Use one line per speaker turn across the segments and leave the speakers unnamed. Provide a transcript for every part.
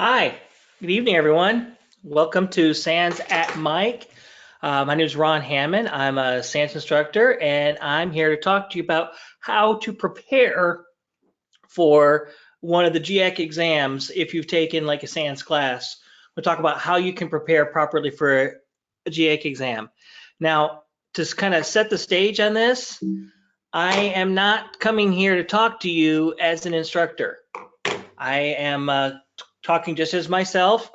Hi, good evening, everyone. Welcome to SANS at Mike. My name is Ron Hamann. I'm a SANS instructor, and I'm here to talk to you about how to prepare for one of the GIAC exams if you've taken like a SANS class. We'll talk about how you can prepare properly for a GIAC exam. Now, to kind of set the stage on this, I am not coming here to talk to you as an instructor. I am talking just as myself.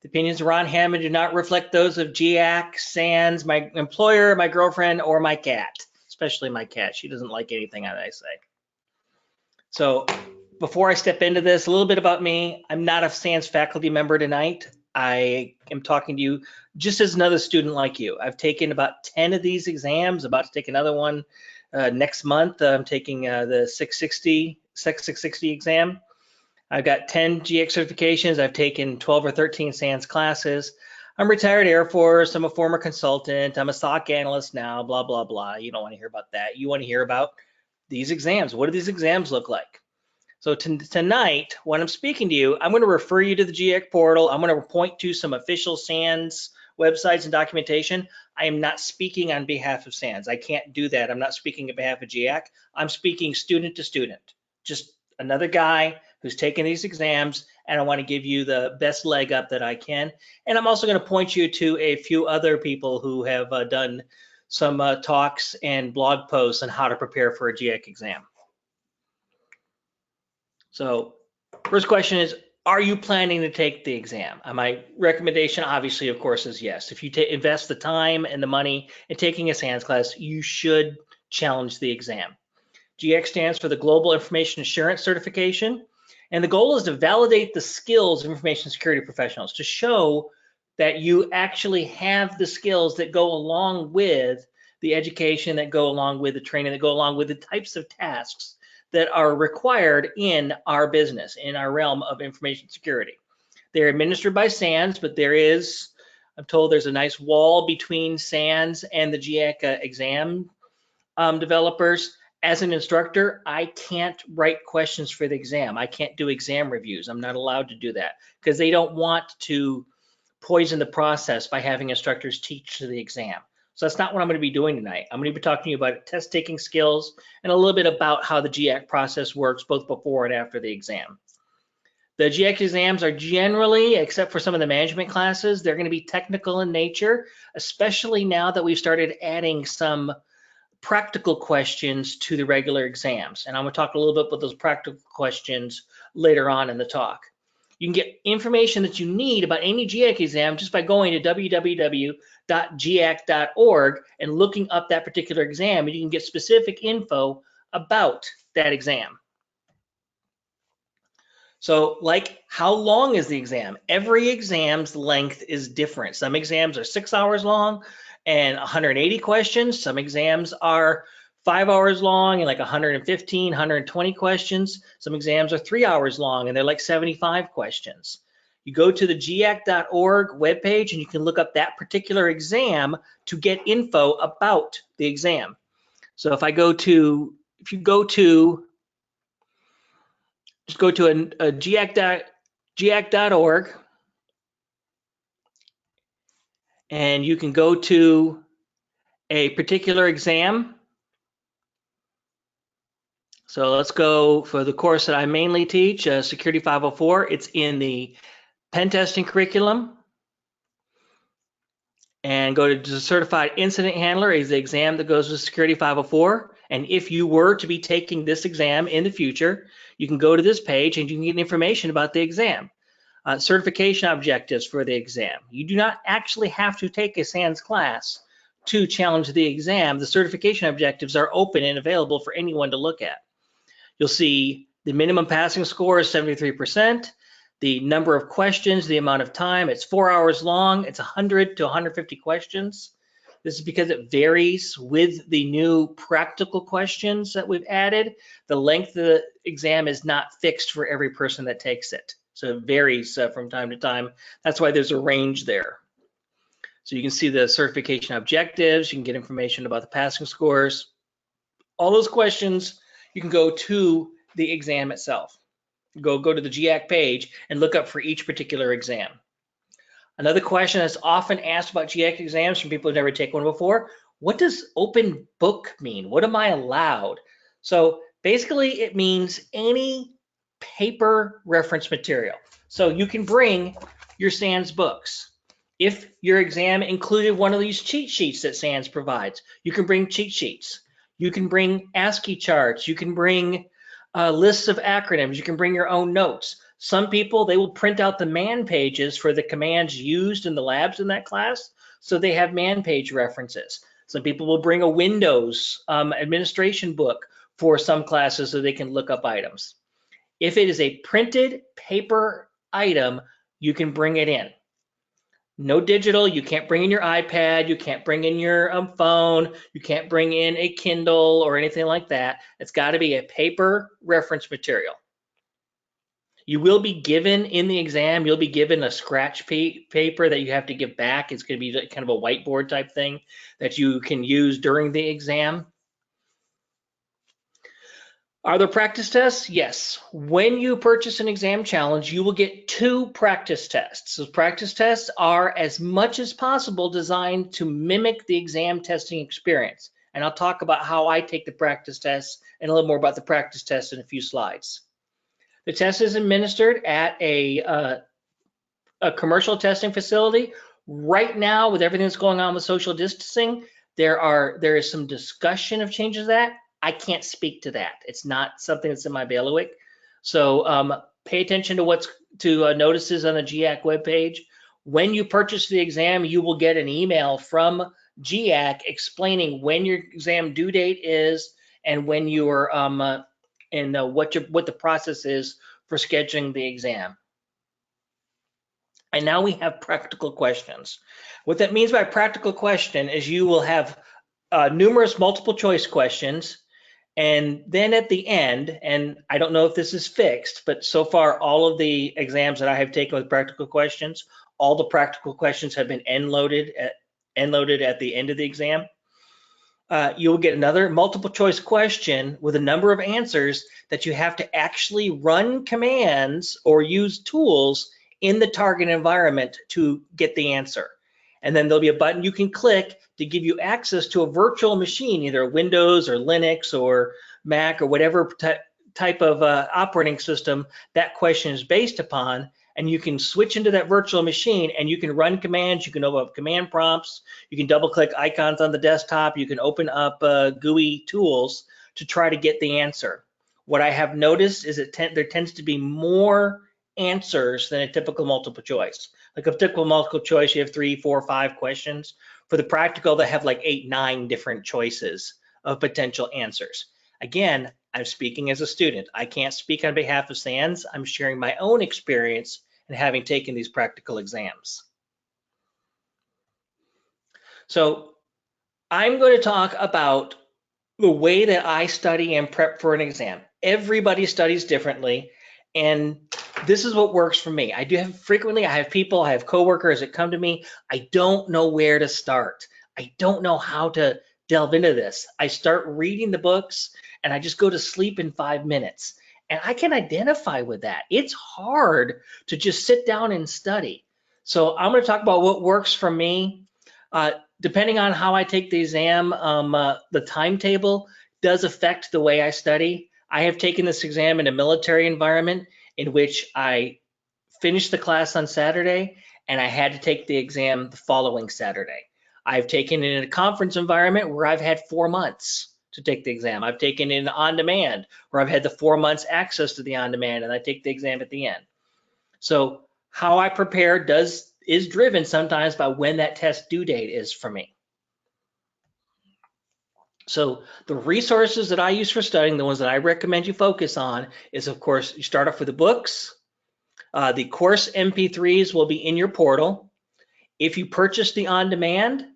The opinions of Ron Hamann do not reflect those of GIAC, SANS, my employer, my girlfriend, or my cat, especially my cat. She doesn't like anything that I say. So before I step into this, a little bit about me. I'm not a SANS faculty member tonight. I am talking to you just as another student like you. I've taken about 10 of these exams, about to take another one next month. I'm taking the SEC660 exam. I've got 10 GIAC certifications. I've taken 12 or 13 SANS classes. I'm retired Air Force. I'm a former consultant. I'm a SOC analyst now, blah, blah, blah. You don't want to hear about that. You want to hear about these exams. What do these exams look like? So tonight, when I'm speaking to you, I'm going to refer you to the GIAC portal. I'm going to point to some official SANS websites and documentation. I am not speaking on behalf of SANS. I can't do that. I'm not speaking on behalf of GIAC. I'm speaking student to student, just another guy who's taking these exams, and I want to give you the best leg up that I can. And I'm also going to point you to a few other people who have done some talks and blog posts on how to prepare for a GIAC exam. So first question is, are you planning to take the exam? My recommendation, obviously, of course, is yes. If you invest the time and the money in taking a SANS class, you should challenge the exam. GIAC stands for the Global Information Assurance Certification, and the goal is to validate the skills of information security professionals, to show that you actually have the skills that go along with the education, that go along with the training, that go along with the types of tasks that are required in our business, in our realm of information security. They're administered by SANS, but I'm told there's a nice wall between SANS and the GIAC exam developers. As an instructor, I can't write questions for the exam. I can't do exam reviews. I'm not allowed to do that because they don't want to poison the process by having instructors teach to the exam. So that's not what I'm going to be doing tonight. I'm going to be talking to you about test taking skills and a little bit about how the GIAC process works both before and after the exam. The GIAC exams are generally, except for some of the management classes, they're going to be technical in nature, especially now that we've started adding some practical questions to the regular exams. And I'm going to talk a little bit about those practical questions later on in the talk. You can get information that you need about any GIAC exam just by going to www.giac.org and looking up that particular exam, and you can get specific info about that exam. So, like, how long is the exam? Every exam's length is different. Some exams are 6 hours long and 180 questions. Some exams are 5 hours long and like 115, 120 questions. Some exams are 3 hours long and they're like 75 questions. You go to the giac.org webpage and you can look up that particular exam to get info about the exam. So if you go to a giac.org, and you can go to a particular exam. So let's go for the course that I mainly teach, Security 504. It's in the pen testing curriculum. And go to the Certified Incident Handler is the exam that goes with Security 504. And if you were to be taking this exam in the future, you can go to this page and you can get information about the exam. Certification objectives for the exam. You do not actually have to take a SANS class to challenge the exam. The certification objectives are open and available for anyone to look at. You'll see the minimum passing score is 73%. The number of questions, the amount of time, it's 4 hours long. It's 100 to 150 questions. This is because it varies with the new practical questions that we've added. The length of the exam is not fixed for every person that takes it. So it varies from time to time. That's why there's a range there. So you can see the certification objectives. You can get information about the passing scores. All those questions, you can go to the exam itself. go to the GIAC page and look up for each particular exam. Another question that's often asked about GIAC exams from people who've never taken one before: what does open book mean? What am I allowed? So basically it means any paper reference material. So you can bring your SANS books. If your exam included one of these cheat sheets that SANS provides, you can bring cheat sheets. You can bring ASCII charts. You can bring lists of acronyms. You can bring your own notes. Some people, they will print out the man pages for the commands used in the labs in that class, so they have man page references. Some people will bring a Windows administration book for some classes so they can look up items. If it is a printed paper item, you can bring it in. No digital. You can't bring in your iPad. You can't bring in your phone. You can't bring in a Kindle or anything like that. It's got to be a paper reference material. You will be given in the exam, you'll be given a scratch paper that you have to give back. It's going to be kind of a whiteboard type thing that you can use during the exam. Are there practice tests? Yes. When you purchase an exam challenge, you will get 2 practice tests. Those practice tests are, as much as possible, designed to mimic the exam testing experience. And I'll talk about how I take the practice tests and a little more about the practice tests in a few slides. The test is administered at a commercial testing facility. Right now, with everything that's going on with social distancing, there is some discussion of changes to that. I can't speak to that. It's not something that's in my bailiwick. So pay attention to notices on the GIAC webpage. When you purchase the exam, you will get an email from GIAC explaining when your exam due date is and when you are and what the process is for scheduling the exam. And now we have practical questions. What that means by practical question is you will have numerous multiple choice questions, and then at the end, and I don't know if this is fixed, but so far all of the exams that I have taken with practical questions, all the practical questions have been end loaded at the end of the exam. You'll get another multiple choice question with a number of answers that you have to actually run commands or use tools in the target environment to get the answer. And then there'll be a button you can click to give you access to a virtual machine, either Windows or Linux or Mac or whatever type of operating system that question is based upon. And you can switch into that virtual machine and you can run commands. You can open up command prompts. You can double click icons on the desktop. You can open up GUI tools to try to get the answer. What I have noticed is there tends to be more answers than a typical multiple choice. Like a typical multiple choice, you have 3, 4, 5 questions. For the practical, they have like 8, 9 different choices of potential answers. Again, I'm speaking as a student. I can't speak on behalf of SANS. I'm sharing my own experience in having taken these practical exams. So I'm going to talk about the way that I study and prep for an exam. Everybody studies differently, and this is what works for me. I have coworkers that come to me. I don't know where to start. I don't know how to delve into this. I start reading the books and I just go to sleep in 5 minutes. And I can identify with that. It's hard to just sit down and study. So I'm going to talk about what works for me. Depending on how I take the exam, the timetable does affect the way I study. I have taken this exam in a military environment in which I finished the class on Saturday and I had to take the exam the following Saturday. I've taken it in a conference environment where I've had 4 months to take the exam. I've taken it in OnDemand where I've had the 4 months access to the OnDemand and I take the exam at the end. So how I prepare is driven sometimes by when that test due date is for me. So the resources that I use for studying, the ones that I recommend you focus on, is of course, you start off with the books. The course MP3s will be in your portal. If you purchase the OnDemand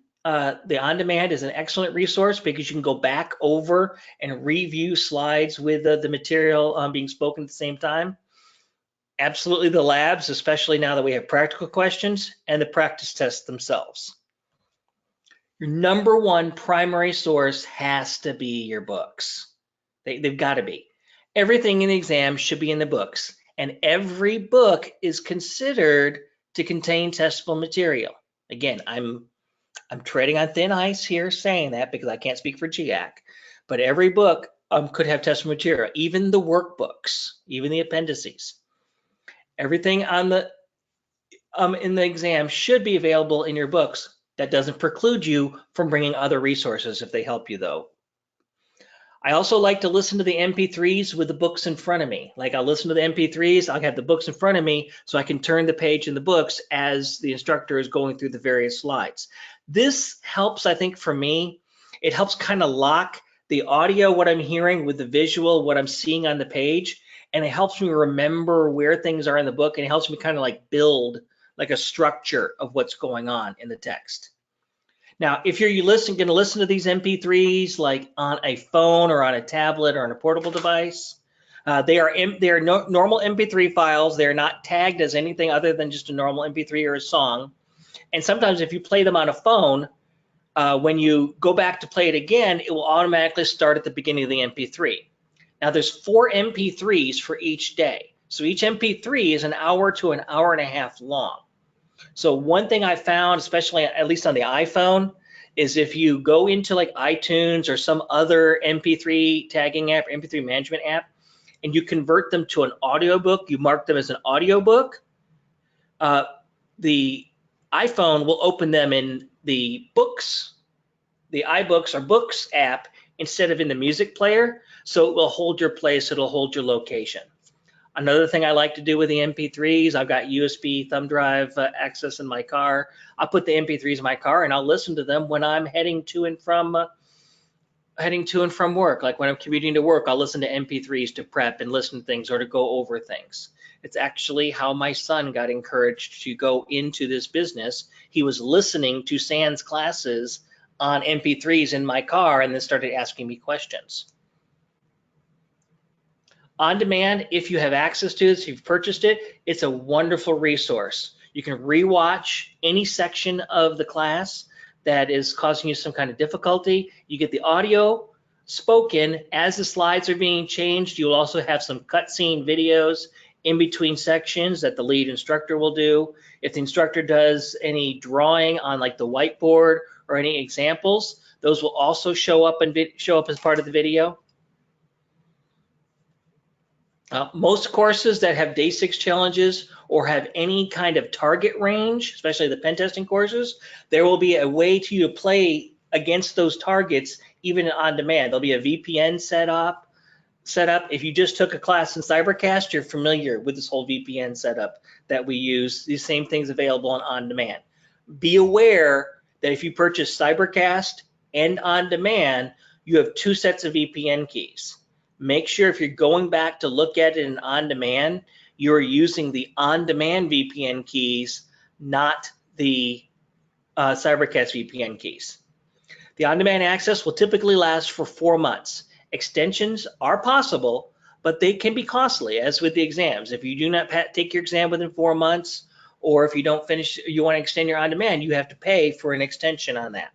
is an excellent resource because you can go back over and review slides with the material being spoken at the same time. Absolutely the labs, especially now that we have practical questions, and the practice tests themselves. Your number one primary source has to be your books. They've got to be. Everything in the exam should be in the books. and every book is considered to contain testable material. Again, I'm treading on thin ice here saying that because I can't speak for GIAC, but every book could have testable material, even the workbooks, even the appendices. Everything on the in the exam should be available in your books. That doesn't preclude you from bringing other resources if they help you, though. I also like to listen to the MP3s with the books in front of me. Like I'll listen to the MP3s, I'll have the books in front of me so I can turn the page in the books as the instructor is going through the various slides. This helps, I think, for me. It helps kind of lock the audio, what I'm hearing, with the visual, what I'm seeing on the page, and it helps me remember where things are in the book, and it helps me kind of like build like a structure of what's going on in the text. Now, if you're going to listen to these MP3s like on a phone or on a tablet or on a portable device, they are normal MP3 files. They're not tagged as anything other than just a normal MP3 or a song. And sometimes if you play them on a phone, when you go back to play it again, it will automatically start at the beginning of the MP3. Now, there's 4 MP3s for each day. So each MP3 is an hour to an hour and a half long. So one thing I found, especially at least on the iPhone, is if you go into like iTunes or some other MP3 tagging app, MP3 management app, and you convert them to an audiobook, you mark them as an audiobook, the iPhone will open them in the books, the iBooks or Books app instead of in the music player. So it will hold your place, it'll hold your location. Another thing I like to do with the MP3s, I've got USB thumb drive access in my car. I'll put the MP3s in my car and I'll listen to them when I'm heading to and from work. Like when I'm commuting to work, I'll listen to MP3s to prep and listen to things or to go over things. It's actually how my son got encouraged to go into this business. He was listening to SANS classes on MP3s in my car and then started asking me questions. OnDemand, if you have access to this, if you've purchased it, it's a wonderful resource. You can rewatch any section of the class that is causing you some kind of difficulty. You get the audio spoken as the slides are being changed. You'll also have some cutscene videos in between sections that the lead instructor will do. If the instructor does any drawing on like the whiteboard or any examples, those will also show up as part of the video. Most courses that have day 6 challenges or have any kind of target range, especially the pen testing courses, there will be a way to you to play against those targets even on demand. There'll be a VPN set up. If you just took a class in Cybercast, you're familiar with this whole VPN setup that we use. These same things available on demand. Be aware that if you purchase Cybercast and on demand, you have 2 sets of VPN keys. Make sure if you're going back to look at it in on-demand, you're using the on-demand VPN keys, not the Cybercast VPN keys. The on-demand access will typically last for 4 months. Extensions are possible, but they can be costly, as with the exams. If you do not take your exam within 4 months, or if you don't finish, you want to extend your on-demand, you have to pay for an extension on that.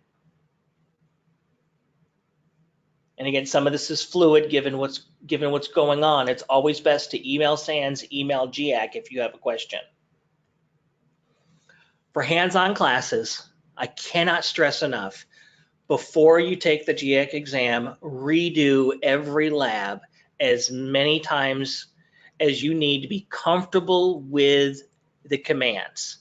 And again, some of this is fluid given what's going on. It's always best to email SANS, email GIAC if you have a question. For hands-on classes, I cannot stress enough, before you take the GIAC exam, redo every lab as many times as you need to be comfortable with the commands.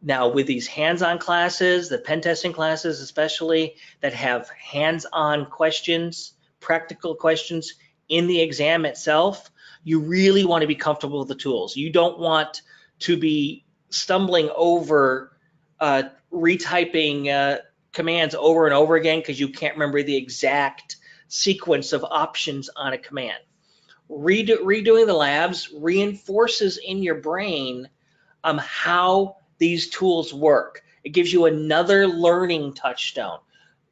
Now, with these hands-on classes, the pen testing classes especially, that have hands-on questions, practical questions in the exam itself, you really want to be comfortable with the tools. You don't want to be stumbling over retyping commands over and over again because you can't remember the exact sequence of options on a command. Redoing the labs reinforces in your brain how these tools work. It gives you another learning touchstone.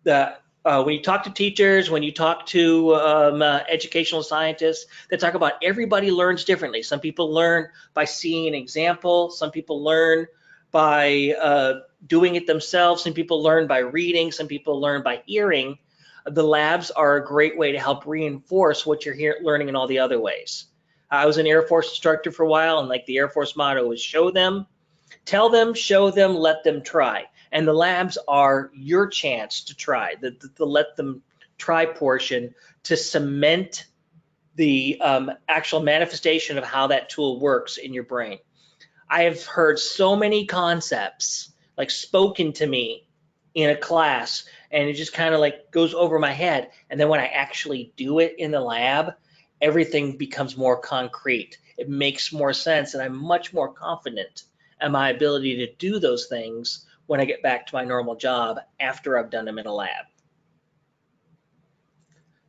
When you talk to teachers, when you talk to educational scientists, they talk about everybody learns differently. Some people learn by seeing an example. Some people learn by doing it themselves. Some people learn by reading. Some people learn by hearing. The labs are a great way to help reinforce what you're learning in all the other ways. I was an Air Force instructor for a while, and like the Air Force motto was show them, tell them, show them, let them try. And the labs are your chance to try, the let them try portion to cement the actual manifestation of how that tool works in your brain. I have heard so many concepts like spoken to me in a class, and it just kind of like goes over my head. And then when I actually do it in the lab, everything becomes more concrete. It makes more sense, and I'm much more confident in my ability to do those things when I get back to my normal job after I've done them in a lab.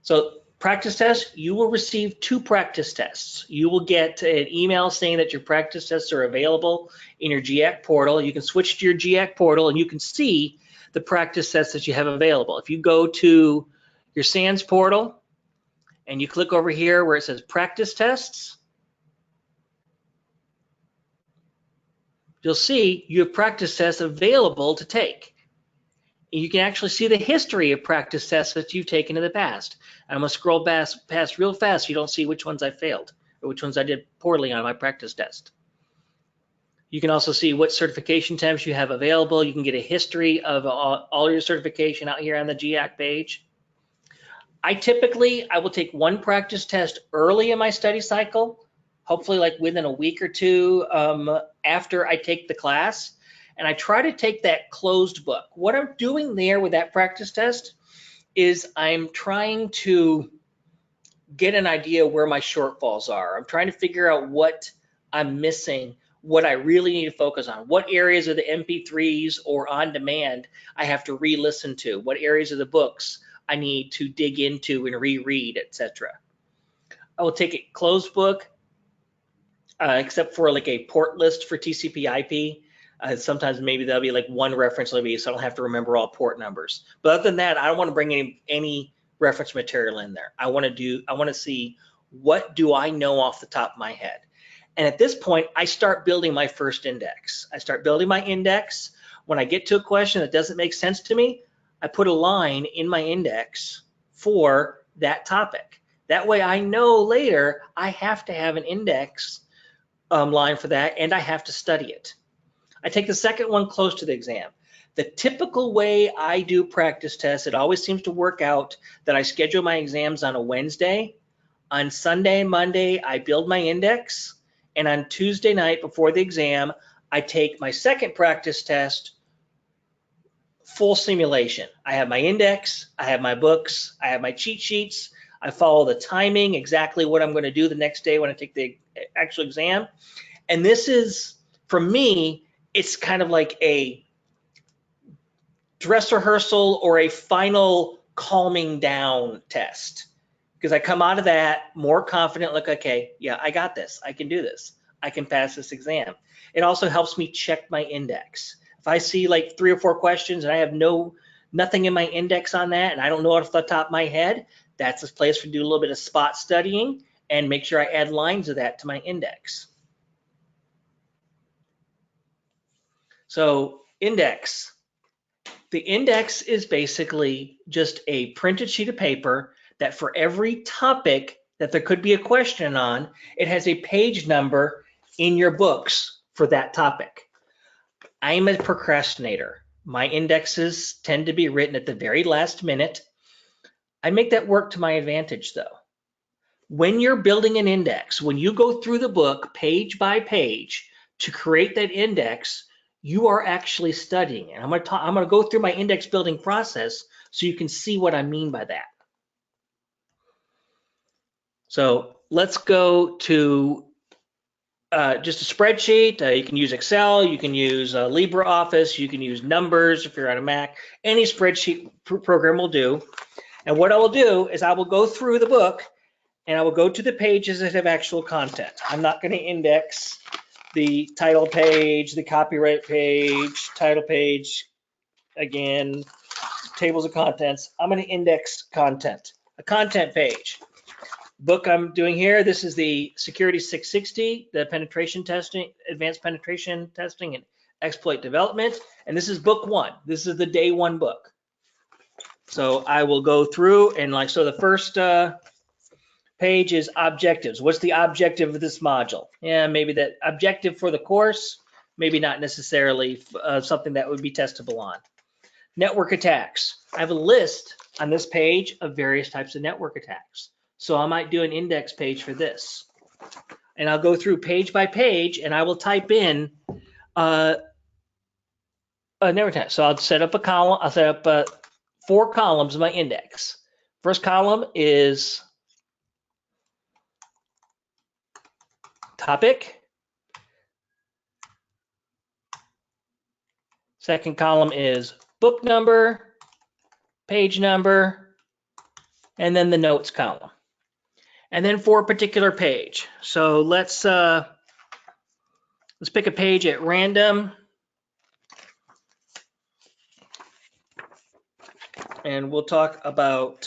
So practice test, you will receive 2 practice tests. You will get an email saying that your practice tests are available in your GIAC portal. You can switch to your GIAC portal and you can see the practice tests that you have available. If you go to your SANS portal and you click over here where it says practice tests, you'll see you have practice tests available to take. You can actually see the history of practice tests that you've taken in the past. I'm going to scroll past real fast so you don't see which ones I failed or which ones I did poorly on my practice test. You can also see what certification temps you have available. You can get a history of all your certification out here on the GIAC page. I will take 1 practice test early in my study cycle, hopefully like within a week or 2 after I take the class. And I try to take that closed book. What I'm doing there with that practice test is I'm trying to get an idea where my shortfalls are. I'm trying to figure out what I'm missing, what I really need to focus on, what areas of the MP3s or OnDemand I have to re-listen to, what areas of the books I need to dig into and reread, etc. I will take a closed book, except for like a port list for TCP/IP. Sometimes maybe there'll be like 1 reference will be, so I don't have to remember all port numbers. But other than that, I don't want to bring any reference material in there. I want to see what do I know off the top of my head. And at this point, I start building my first index. I start building my index. When I get to a question that doesn't make sense to me, I put a line in my index for that topic. That way I know later I have to have an index line for that, and I have to study it. I take the second one close to the exam. The typical way I do practice tests, it always seems to work out that I schedule my exams on a Wednesday. On Sunday, Monday, I build my index. And on Tuesday night before the exam, I take my second practice test, full simulation. I have my index, I have my books, I have my cheat sheets. I follow the timing, exactly what I'm going to do the next day when I take the actual exam. And this is, for me, it's kind of like a dress rehearsal or a final calming down test, because I come out of that more confident, like, okay, yeah, I got this. I can do this. I can pass this exam. It also helps me check my index. If I see like 3 or 4 questions and I have nothing in my index on that, and I don't know it off the top of my head, that's a place for do a little bit of spot studying and make sure I add lines of that to my index. So index. The index is basically just a printed sheet of paper that for every topic that there could be a question on, it has a page number in your books for that topic. I'm a procrastinator. My indexes tend to be written at the very last minute. I make that work to my advantage though. When you're building an index, when you go through the book page by page to create that index, you are actually studying. And I'm going to go through my index building process so you can see what I mean by that. So let's go to just a spreadsheet. You can use Excel, you can use LibreOffice, you can use Numbers if you're on a Mac. Any spreadsheet program will do. And what I will do is I will go through the book and I will go to the pages that have actual content. I'm not going to index the title page, the copyright page, title page, again, tables of contents. I'm going to index content, a content page. Book I'm doing here, this is the Security 660, the penetration testing, advanced penetration testing and exploit development. And this is book 1. This is the day 1 book. So I will go through and so the page is objectives. What's the objective of this module? Yeah, maybe that objective for the course, maybe not necessarily something that would be testable on. Network attacks. I have a list on this page of various types of network attacks. So I might do an index page for this. And I'll go through page by page and I will type in a network attack. So I'll set up a column. I'll set up 4 columns of my index. First column is topic. Second column is book number, page number, and then the notes column. And then for a particular page. So let's pick a page at random. And we'll talk about,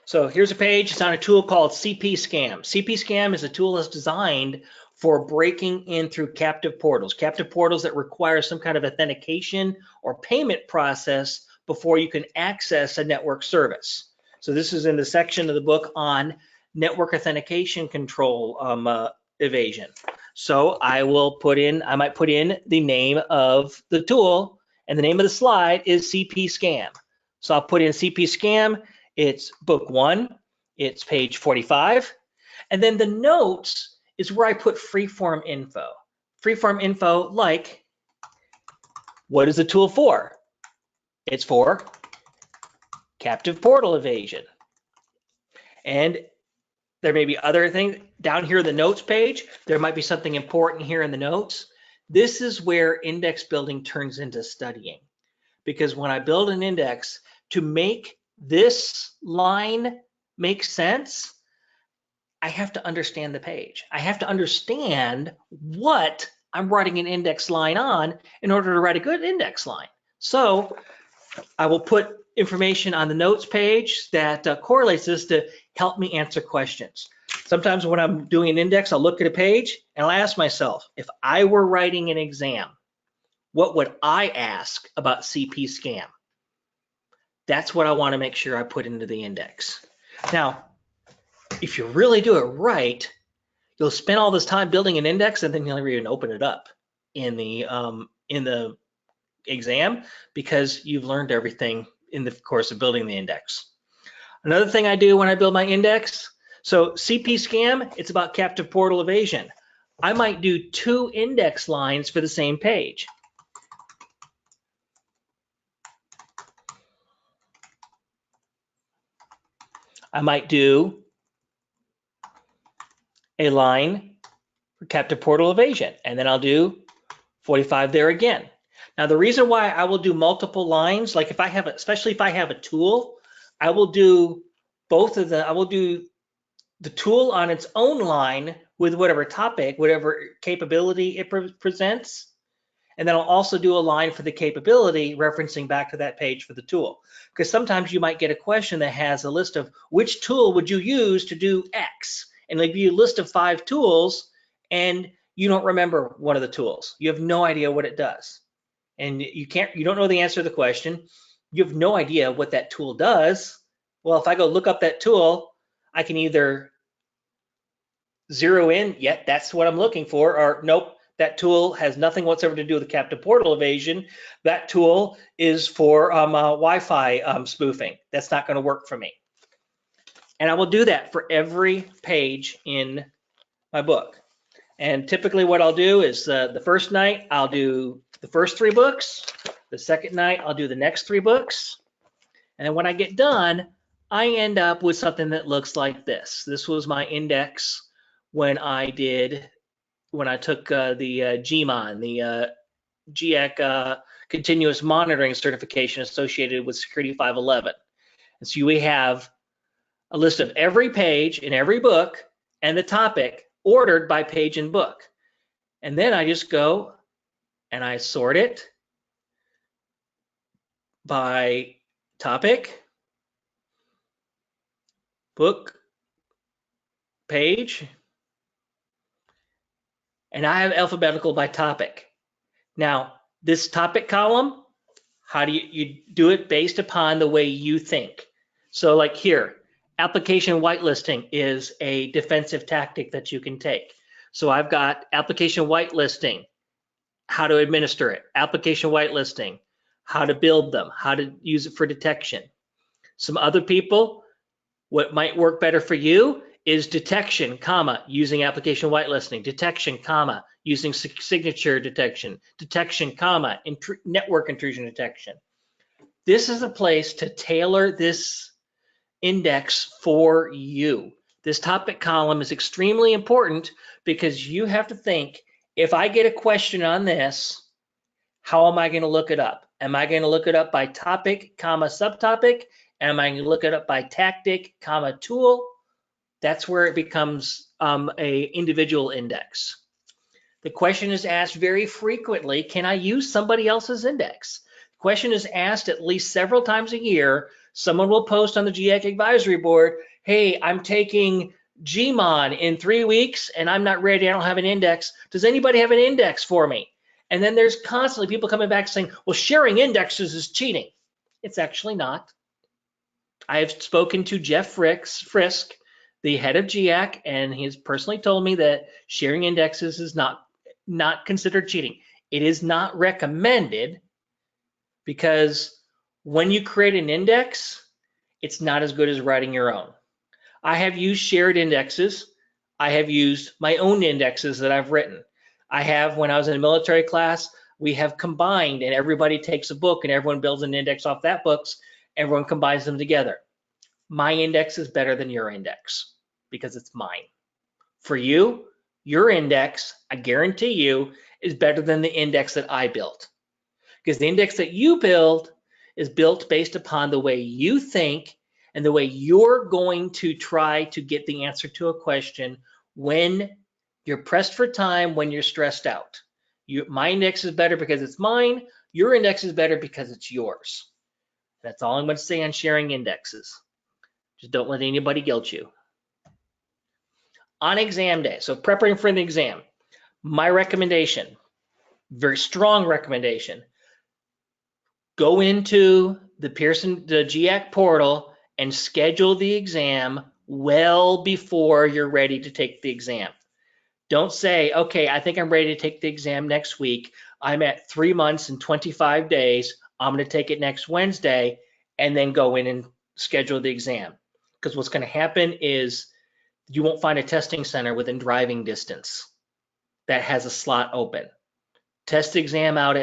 so here's a page. It's on a tool called CP-Scam. CP-Scam is a tool that's designed for breaking in through captive portals that require some kind of authentication or payment process before you can access a network service. So this is in the section of the book on network authentication control evasion. So I might put in the name of the tool, and the name of the slide is CP-Scam. So I'll put in CP-Scam. It's book 1, it's page 45, and then the notes is where I put freeform info. Freeform info like, what is the tool for? It's for captive portal evasion. And there may be other things down here in the notes page. There might be something important here in the notes. This is where index building turns into studying. Because when I build an index, to make this line make sense, I have to understand the page. I have to understand what I'm writing an index line on in order to write a good index line. So I will put information on the notes page that correlates this to help me answer questions. Sometimes when I'm doing an index, I'll look at a page and I'll ask myself, if I were writing an exam, what would I ask about CP-Scam? That's what I want to make sure I put into the index. Now, if you really do it right, you'll spend all this time building an index and then you'll never even open it up in the exam because you've learned everything in the course of building the index. Another thing I do when I build my index, so CP-Scam, it's about captive portal evasion. I might do 2 index lines for the same page. I might do a line for captive portal evasion, and then I'll do 45 there again. Now, the reason why I will do multiple lines, like if I have, especially if I have a tool, I will do both of them. I will do the tool on its own line with whatever topic, whatever capability it presents. And then I'll also do a line for the capability referencing back to that page for the tool. Because sometimes you might get a question that has a list of which tool would you use to do X? And they'll give you a list of 5 tools and you don't remember one of the tools. You have no idea what it does. And you don't know the answer to the question. You have no idea what that tool does. Well, if I go look up that tool, I can either zero in, yep, that's what I'm looking for, or nope, that tool has nothing whatsoever to do with the captive portal evasion. That tool is for Wi-Fi spoofing. That's not going to work for me. And I will do that for every page in my book. And typically what I'll do is the first night, I'll do the first 3 books. The second night, I'll do the next 3 books. And then when I get done, I end up with something that looks like this. This was my index when I took the GMON, the GIAC continuous monitoring certification associated with Security 511. And so we have a list of every page in every book and the topic ordered by page and book. And then I just go and I sort it by topic, book, page, and I have alphabetical by topic. Now, this topic column, how do you do it based upon the way you think? So like here, application whitelisting is a defensive tactic that you can take. So I've got application whitelisting, how to administer it, application whitelisting, how to build them, how to use it for detection. Some other people, what might work better for you is detection, comma, using application whitelisting, detection, comma, using signature detection, detection, comma, network intrusion detection. This is a place to tailor this index for you. This topic column is extremely important because you have to think, if I get a question on this, how am I going to look it up? Am I going to look it up by topic, comma, subtopic? Am I going to look it up by tactic, comma, tool? That's where it becomes a individual index. The question is asked very frequently, can I use somebody else's index? The question is asked at least several times a year. Someone will post on the GIAC advisory board, hey, I'm taking GMON in 3 weeks and I'm not ready, I don't have an index. Does anybody have an index for me? And then there's constantly people coming back saying, well, sharing indexes is cheating. It's actually not. I have spoken to Jeff Frisk, the head of GIAC, and he's personally told me that sharing indexes is not considered cheating. It is not recommended because when you create an index, it's not as good as writing your own. I have used shared indexes. I have used my own indexes that I've written. I have, when I was in a military class, we have combined and everybody takes a book and everyone builds an index off that books. Everyone combines them together. My index is better than your index because it's mine. For you, your index, I guarantee you, is better than the index that I built. Because the index that you build is built based upon the way you think and the way you're going to try to get the answer to a question when you're pressed for time, when you're stressed out. My index is better because it's mine. Your index is better because it's yours. That's all I'm going to say on sharing indexes. Just don't let anybody guilt you. On exam day, so preparing for the exam, my recommendation, very strong recommendation, go into the GIAC portal and schedule the exam well before you're ready to take the exam. Don't say, okay, I think I'm ready to take the exam next week. I'm at 3 months and 25 days. I'm going to take it next Wednesday, and then go in and schedule the exam. Because what's going to happen is you won't find a testing center within driving distance that has a slot open. Test the exam out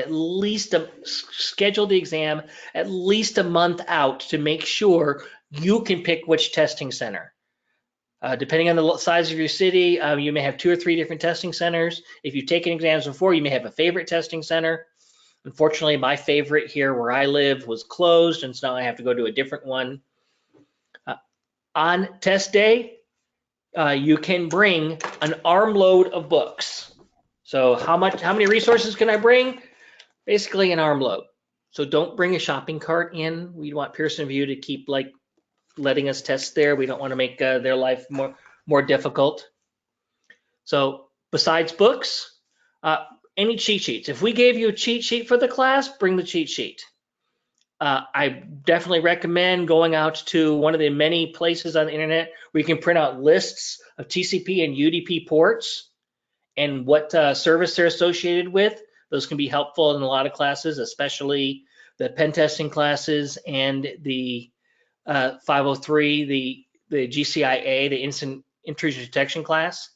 schedule the exam at least a month out to make sure you can pick which testing center. Depending on the size of your city, you may have 2 or 3 different testing centers. If you've taken exams before, you may have a favorite testing center. Unfortunately, my favorite here where I live was closed, and so now I have to go to a different one. On test day, you can bring an armload of books. So how many resources can I bring? Basically an armload. So don't bring a shopping cart in. We want Pearson VUE to keep letting us test there. We don't want to make their life more difficult. So besides books, any cheat sheets. If we gave you a cheat sheet for the class, bring the cheat sheet. I definitely recommend going out to one of the many places on the internet where you can print out lists of TCP and UDP ports and what service they're associated with. Those can be helpful in a lot of classes, especially the pen testing classes and the 503, the GCIA, the instant intrusion detection class.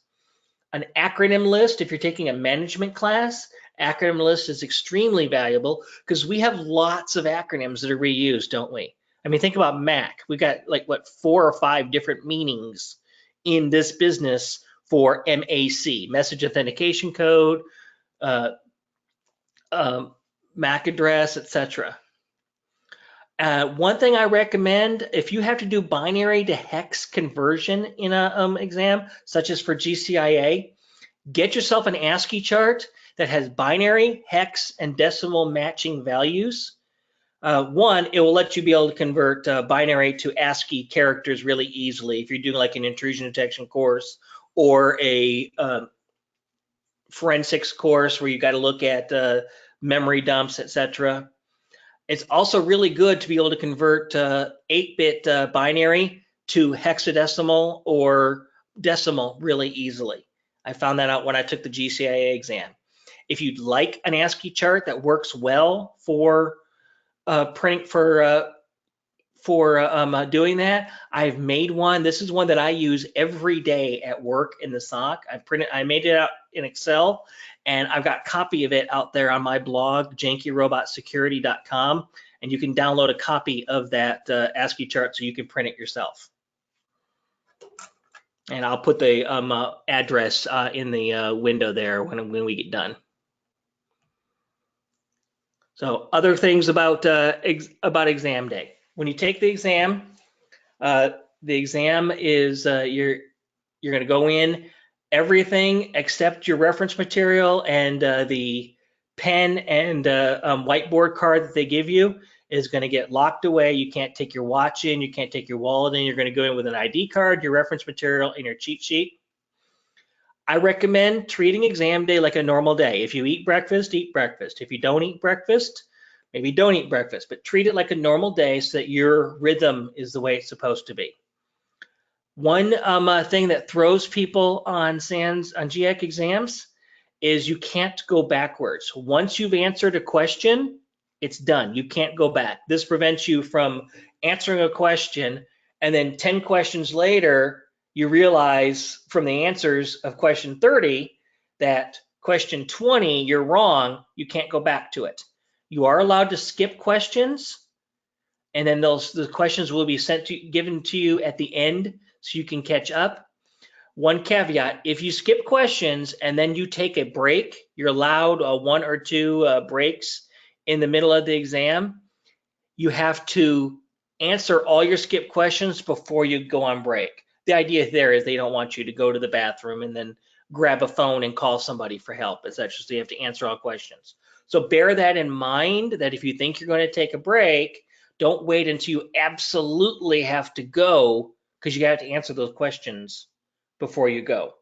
An acronym list, if you're taking a management class, acronym list is extremely valuable because we have lots of acronyms that are reused, don't we? I mean, think about MAC. We've got 4 or 5 different meanings in this business for MAC, message authentication code, MAC address, etc. One thing I recommend, if you have to do binary to hex conversion in an exam, such as for GCIA, get yourself an ASCII chart that has binary, hex, and decimal matching values. One, it will let you be able to convert binary to ASCII characters really easily if you're doing like an intrusion detection course or a forensics course where you got to look at memory dumps, etc. It's also really good to be able to convert 8-bit binary to hexadecimal or decimal really easily. I found that out when I took the GCIA exam. If you'd like an ASCII chart that works well for printing for doing that, I've made one. This is one that I use every day at work in the SOC. I made it out in Excel, and I've got a copy of it out there on my blog, jankyrobotsecurity.com, and you can download a copy of that ASCII chart so you can print it yourself. And I'll put the address in the window there when we get done. So other things about exam day. When you take the exam is you're going to go in, everything except your reference material and the pen and whiteboard card that they give you is going to get locked away. You can't take your watch in, you can't take your wallet in. You're going to go in with an ID card, your reference material, and your cheat sheet. I recommend treating exam day like a normal day. If you eat breakfast, eat breakfast. If you don't eat breakfast, maybe don't eat breakfast, but treat it like a normal day so that your rhythm is the way it's supposed to be. One thing that throws people on SANS, on GIAC exams, is you can't go backwards. Once you've answered a question, it's done. You can't go back. This prevents you from answering a question and then 10 questions later, you realize from the answers of question 30 that question 20, you're wrong. You can't go back to it. You are allowed to skip questions, and then the questions will be given to you at the end so you can catch up. One caveat, if you skip questions and then you take a break, you're allowed 1 or 2 breaks in the middle of the exam. You have to answer all your skip questions before you go on break. The idea there is they don't want you to go to the bathroom and then grab a phone and call somebody for help. It's actually, you have to answer all questions. So bear that in mind, that if you think you're going to take a break, don't wait until you absolutely have to go, because you have to answer those questions before you go.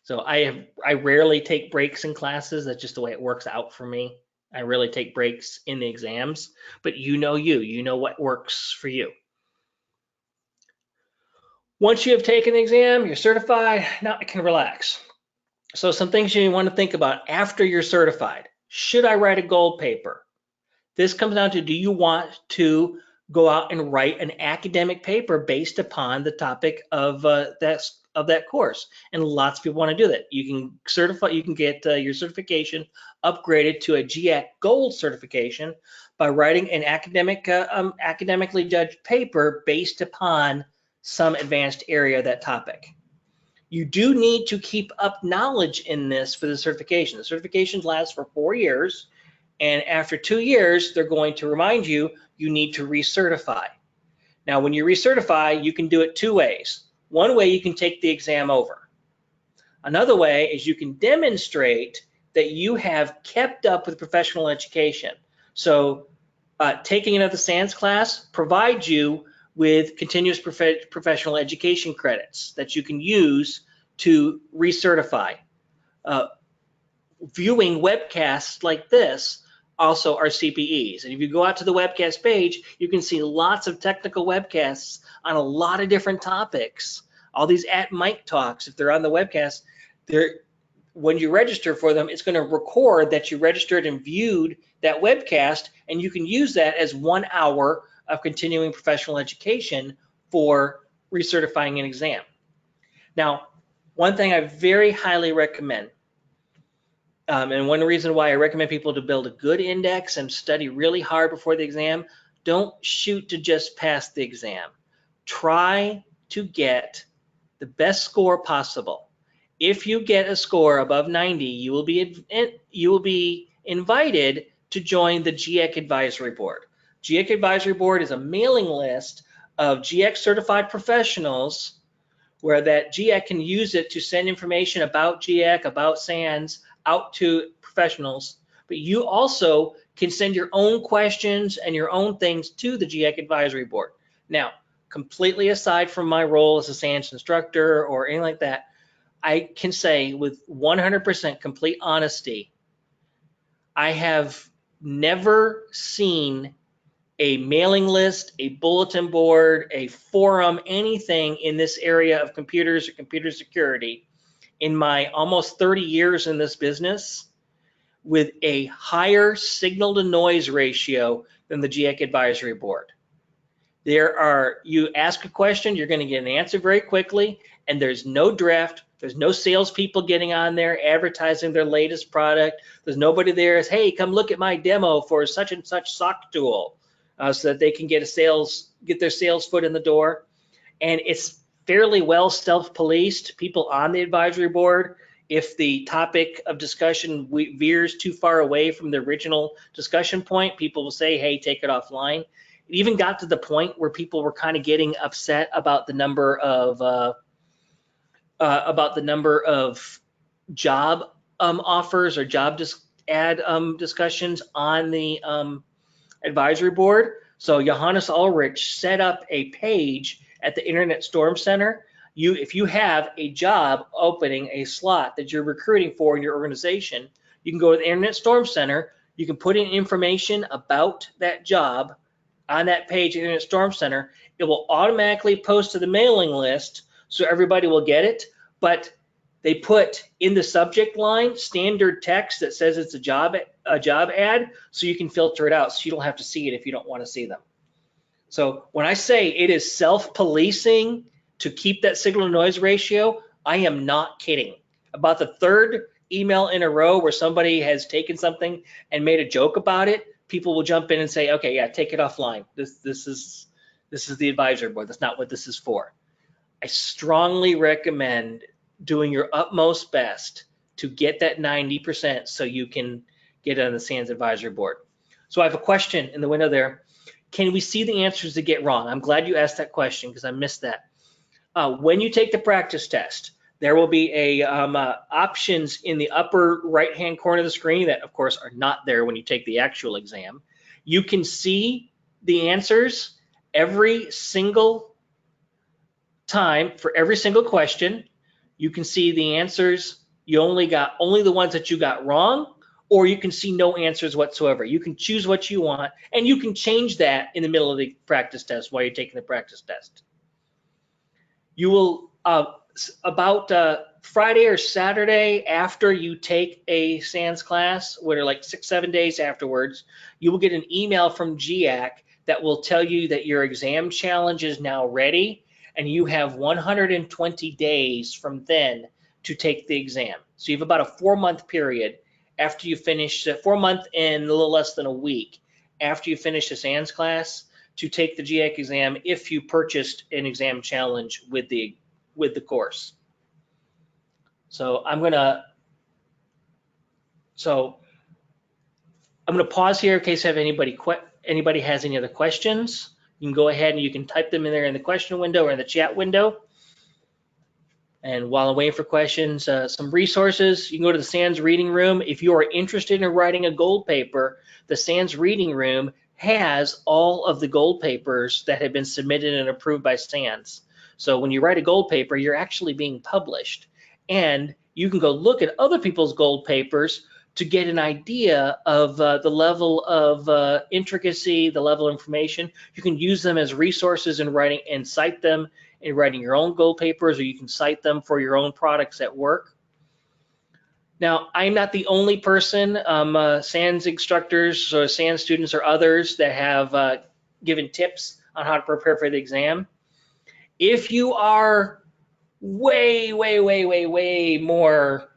So I rarely take breaks in classes. That's just the way it works out for me. I rarely take breaks in the exams, but you know what works for you. Once you have taken the exam, you're certified, now I can relax. So some things you want to think about after you're certified. Should I write a gold paper? This comes down to, do you want to go out and write an academic paper based upon the topic of that course? And lots of people want to do that. You can get your certification upgraded to a GIAC Gold certification by writing an academically judged paper based upon some advanced area of that topic. You do need to keep up knowledge in this for the certification. The certifications last for 4 years, and after 2 years, they're going to remind you need to recertify. Now, when you recertify, you can do it 2 ways. One way, you can take the exam over. Another way is you can demonstrate that you have kept up with professional education. So taking another SANS class provides you with continuous professional education credits that you can use to recertify. Viewing webcasts like this also are CPEs. And if you go out to the webcast page, you can see lots of technical webcasts on a lot of different topics. All these @Mike talks, if they're on the webcast, when you register for them, it's going to record that you registered and viewed that webcast, and you can use that as 1 hour of continuing professional education for recertifying an exam. Now, one thing I very highly recommend, and one reason why I recommend people to build a good index and study really hard before the exam, don't shoot to just pass the exam. Try to get the best score possible. If you get a score above 90, you will be invited to join the GIAC Advisory Board. GIAC Advisory Board is a mailing list of GIAC certified professionals where that GIAC can use it to send information about GIAC, about SANS out to professionals. But you also can send your own questions and your own things to the GIAC Advisory Board. Now, completely aside from my role as a SANS instructor or anything like that, I can say with 100% complete honesty, I have never seen a mailing list, a bulletin board, a forum, anything in this area of computers or computer security in my almost 30 years in this business with a higher signal to noise ratio than the GIAC advisory board. You ask a question, you're going to get an answer very quickly, and there's no draft. There's no salespeople getting on there advertising their latest product. There's nobody there as, hey, come look at my demo for such and such SOC tool, so that they can get their sales foot in the door. And it's fairly well self-policed. People on the advisory board, if the topic of discussion veers too far away from the original discussion point, people will say, hey, take it offline. It even got to the point where people were kind of getting upset about the number of job offers or job ad discussions on the advisory board. So Johannes Ulrich set up a page at the Internet Storm Center. If you have a job opening, a slot that you're recruiting for in your organization, you can go to the Internet Storm Center. You can put in information about that job on that page, Internet Storm Center. It will automatically post to the mailing list, so everybody will get it. But they put in the subject line standard text that says it's a job ad, so you can filter it out, so you don't have to see it if you don't want to see them. So when I say it is self-policing to keep that signal to noise ratio, I am not kidding. About the third email in a row where somebody has taken something and made a joke about it, people will jump in and say, okay, yeah, take it offline. This is the advisory board. That's not what this is for. I strongly recommend doing your utmost best to get that 90% so you can get on the SANS advisory board. So I have a question in the window there. Can we see the answers to get wrong? I'm glad you asked that question because I missed that. When you take the practice test, there will be options in the upper right-hand corner of the screen that, of course, are not there when you take the actual exam. You can see the answers every single time for every single question. You can see the answers. You only the ones that you got wrong, or you can see no answers whatsoever. You can choose what you want, and you can change that in the middle of the practice test while you're taking the practice test. You will, about Friday or Saturday after you take a SANS class, what are like 6-7 days afterwards, you will get an email from GIAC that will tell you that your exam challenge is now ready, and you have 120 days from then to take the exam. So you have about a 4-month period after you finish, 4 months and a little less than a week after you finish the SANS class to take the GIAC exam if you purchased an exam challenge with the course. So I'm gonna pause here in case anybody has any other questions. You can go ahead and you can type them in there in the question window or in the chat window. And while I'm waiting for questions, some resources, you can go to the SANS reading room. If you are interested in writing a gold paper, the SANS reading room has all of the gold papers that have been submitted and approved by SANS. So when you write a gold paper, you're actually being published. And you can go look at other people's gold papers to get an idea of the level of intricacy, the level of information. You can use them as resources in writing and cite them in writing your own gold papers, or you can cite them for your own products at work. Now, I'm not the only person, SANS instructors or SANS students or others that have given tips on how to prepare for the exam. If you are way more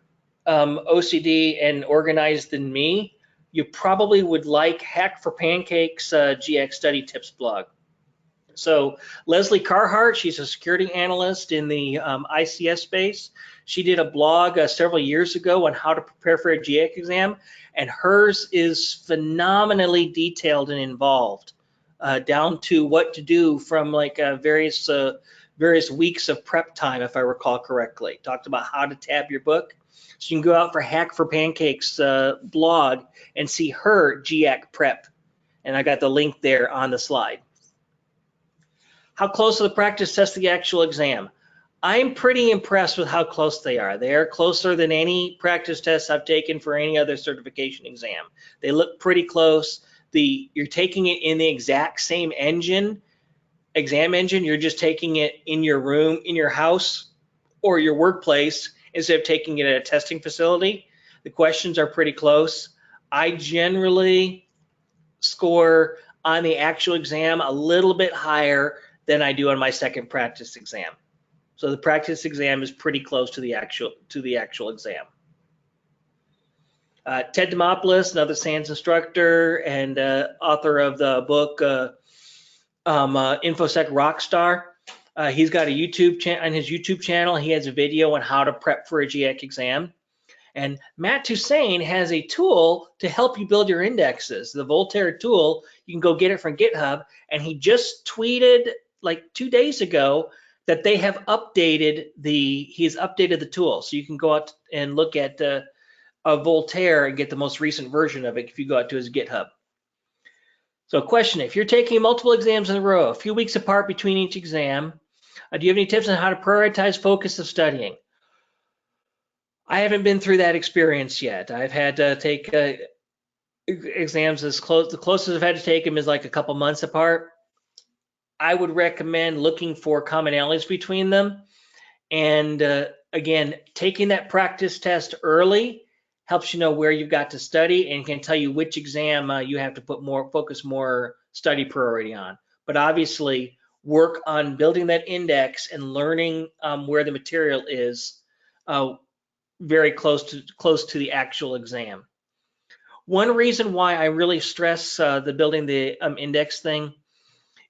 OCD and organized than me, you probably would like Hack for Pancake's GIAC Study Tips blog. So Leslie Carhart, she's a security analyst in the ICS space. She did a blog several years ago on how to prepare for a GIAC exam, and hers is phenomenally detailed and involved, down to what to do from like various weeks of prep time, if I recall correctly. Talked about how to tab your book. So you can go out for Hack for Pancake's blog and see her GIAC prep, and I got the link there on the slide. How close to the practice test to the actual exam? I'm pretty impressed with how close they are. They are closer than any practice tests I've taken for any other certification exam. They look pretty close. You're taking it in the exact same exam engine. You're just taking it in your room, in your house, or your workplace instead of taking it at a testing facility. The questions are pretty close. I generally score on the actual exam a little bit higher than I do on my second practice exam. So the practice exam is pretty close to the actual exam. Ted Demopoulos, another SANS instructor and author of the book InfoSec Rockstar. He's got a YouTube channel. On his YouTube channel, he has a video on how to prep for a GIAC exam. And Matt Toussaint has a tool to help you build your indexes. The Voltaire tool, you can go get it from GitHub. And he just tweeted like 2 days ago that they have updated he's updated the tool. So you can go out and look at Voltaire and get the most recent version of it if you go out to his GitHub. So question, if you're taking multiple exams in a row, a few weeks apart between each exam, do you have any tips on how to prioritize focus of studying? I haven't been through that experience yet. I've had to take exams the closest I've had to take them is like a couple months apart. I would recommend looking for commonalities between them. And again, taking that practice test early helps you know where you've got to study and can tell you which exam you have to focus more study priority on. But obviously, work on building that index and learning where the material is very close to the actual exam. One reason why I really stress the building the index thing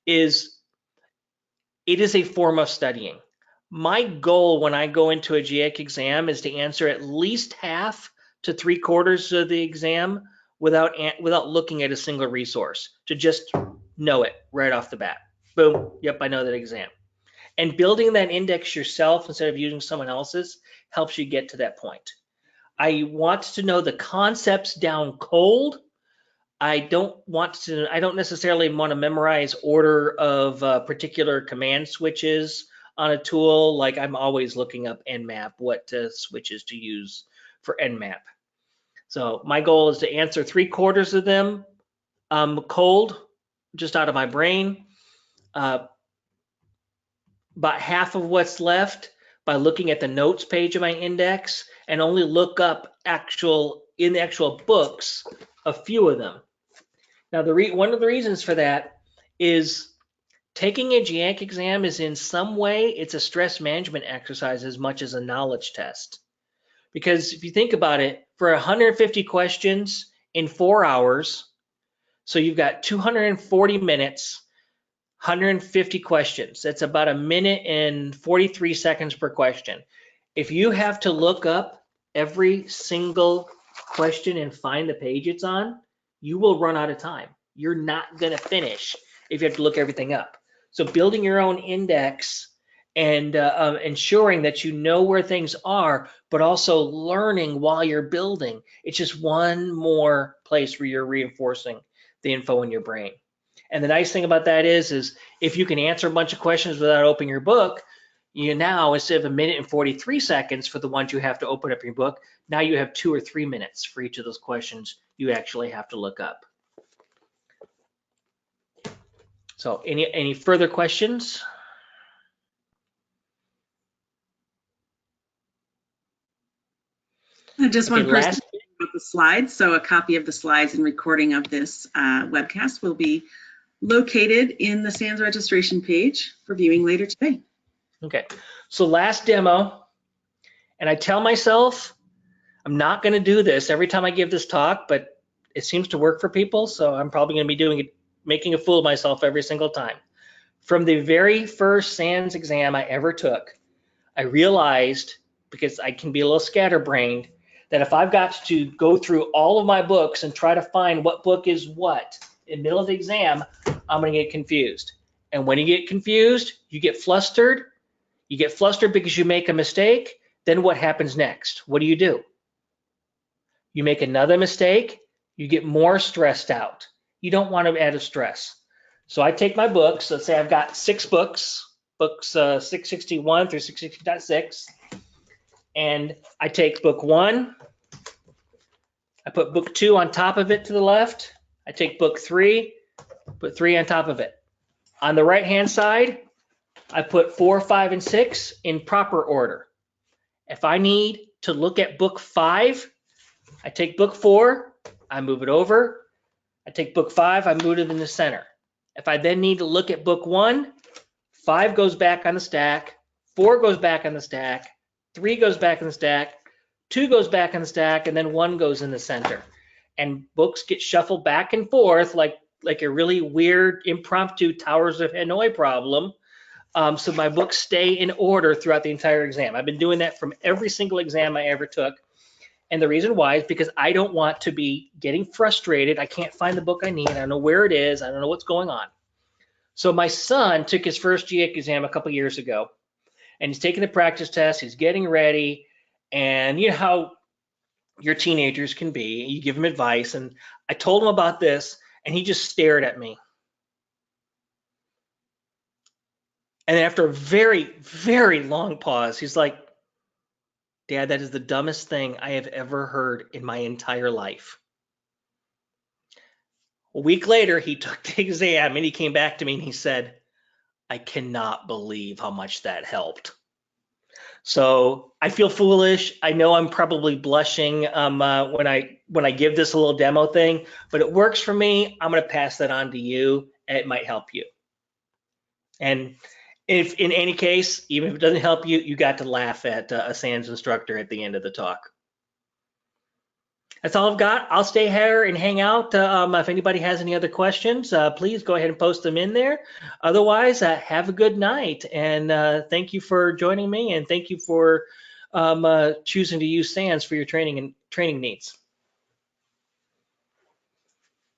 is it is a form of studying. My goal when I go into a GIAC exam is to answer at least half to 3/4 of the exam without looking at a single resource, to just know it right off the bat. Boom, yep, I know that exam. And building that index yourself instead of using someone else's helps you get to that point. I want to know the concepts down cold. I don't necessarily want to memorize order of particular command switches on a tool. Like I'm always looking up Nmap, what switches to use for Nmap. So my goal is to answer 3/4 of them cold, just out of my brain. About half of what's left by looking at the notes page of my index, and only look up in the actual books a few of them. Now, one of the reasons for that is taking a GIAC exam is in some way, it's a stress management exercise as much as a knowledge test. Because if you think about it, for 150 questions in 4 hours, so you've got 240 minutes, 150 questions. That's about 1 minute and 43 seconds per question. If you have to look up every single question and find the page it's on, you will run out of time. You're not going to finish if you have to look everything up. So building your own index and ensuring that you know where things are, but also learning while you're building. It's just one more place where you're reinforcing the info in your brain. And the nice thing about that is if you can answer a bunch of questions without opening your book, you now, instead of 1 minute and 43 seconds for the ones you have to open up your book, now you have 2 or 3 minutes for each of those questions you actually have to look up. So any further questions?
Just one person about the slides. So a copy of the slides and recording of this webcast will be located in the SANS registration page for viewing later today.
Okay, so last demo, and I tell myself I'm not going to do this every time I give this talk, but it seems to work for people, so I'm probably going to be doing it, making a fool of myself every single time. From the very first SANS exam I ever took, I realized, because I can be a little scatterbrained, that if I've got to go through all of my books and try to find what book is what in the middle of the exam, I'm going to get confused. And when you get confused, you get flustered. You get flustered because you make a mistake. Then what happens next? What do? You make another mistake. You get more stressed out. You don't want to add a stress. So I take my books. Let's say I've got 6 books books 661 through 660.6. And I take book 1, I put book 2 on top of it to the left. I take book 3, put 3 on top of it. On the right-hand side, I put 4, 5, and 6 in proper order. If I need to look at book 5, I take book 4, I move it over. I take book 5, I move it in the center. If I then need to look at book 1, 5 goes back on the stack, 4 goes back on the stack, 3 goes back in the stack, 2 goes back in the stack, and then 1 goes in the center. And books get shuffled back and forth like a really weird impromptu Towers of Hanoi problem. So my books stay in order throughout the entire exam. I've been doing that from every single exam I ever took. And the reason why is because I don't want to be getting frustrated. I can't find the book I need. I don't know where it is. I don't know what's going on. So my son took his first GIAC exam a couple years ago, and he's taking the practice test. He's getting ready. And you know how your teenagers can be. You give him advice. And I told him about this, and he just stared at me. And then after a very, very long pause, he's like, Dad, that is the dumbest thing I have ever heard in my entire life. A week later, he took the exam and he came back to me and he said, I cannot believe how much that helped. So I feel foolish. I know I'm probably blushing when I give this a little demo thing, but it works for me. I'm going to pass that on to you, and it might help you. And if in any case, even if it doesn't help you, you got to laugh at a SANS instructor at the end of the talk. That's all I've got. I'll stay here and hang out. If anybody has any other questions, please go ahead and post them in there. Otherwise, have a good night. And thank you for joining me, and thank you for choosing to use SANS for your training needs.